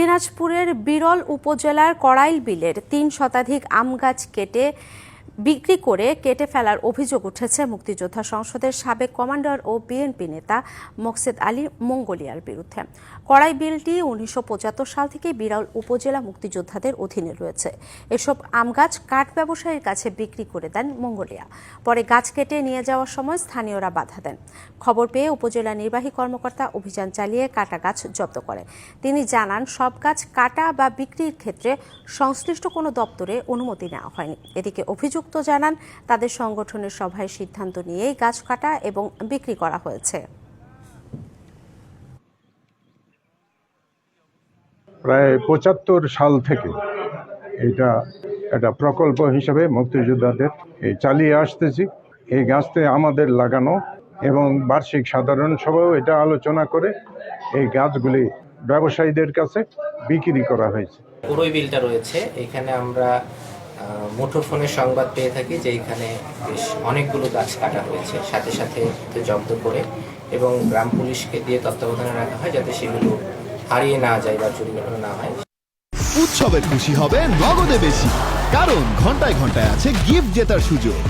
দিনাজপুরের বিরল উপজেলার কড়াইল বিলের ৩ শতাধিক আম গাছ কেটে ফেলার অভিযোগ উঠেছে মুক্তিযোদ্ধা সংসদের সাবেক কমান্ডার ও বিএনপি নেতা মোকসেদ আলী মঙ্গোলিয়ার বিরুদ্ধে। কড়াই বিলটি ১৯৭৫ সাল থেকে বিরল উপজেলা মুক্তিযোদ্ধাদের অধীনে রয়েছে। এসব আম গাছ কাঠ ব্যবসায়ীর কাছে বিক্রি করে দেন মঙ্গোলিয়া। পরে গাছ কেটে নিয়ে যাওয়ার সময় স্থানীয়রা বাধা দেন। খবর পেয়ে উপজেলা নির্বাহী কর্মকর্তা অভিযান চালিয়ে কাটা গাছ জব্দ করে। তিনি জানান, সব গাছ কাটা বা বিক্রির ক্ষেত্রে সংশ্লিষ্ট কোনো দপ্তরে অনুমতি নেওয়া হয়নি। এদিকে অভিযুক্ত জানান, তাদের সংগঠনের সভায় সিদ্ধান্ত নিয়েই গাছ কাটা এবং বিক্রি করা হয়েছে। প্রায় ৭৫ সাল থেকে এটা একটা প্রকল্প হিসেবে মুক্তিযোদ্ধাদের চালিয়ে আসতেছি। এই গাছতে আমাদের লাগানো এবং বার্ষিক সাধারণ সভাও এটা আলোচনা করে এই গাছগুলি ব্যবসায়ীদের কাছে বিক্রি করা হয়েছে। পুরোই বিলটা রয়েছে, এখানে আমরা মুঠোফোনের সংবাদ পেয়ে থাকি যে এখানে বেশ অনেকগুলো গাছ কাটা হয়েছে, সাথে সাথে জব্দ করে এবং গ্রাম পুলিশকে দিয়ে তত্ত্বাবধানে রাখা হয় যাতে সেগুলো হারিয়ে না যায় বা চুরি না হয়। উৎসবের খুশি হবে নগদে বেশি, কারণ ঘন্টায় ঘন্টায় আছে গিফট জেতার সুযোগ।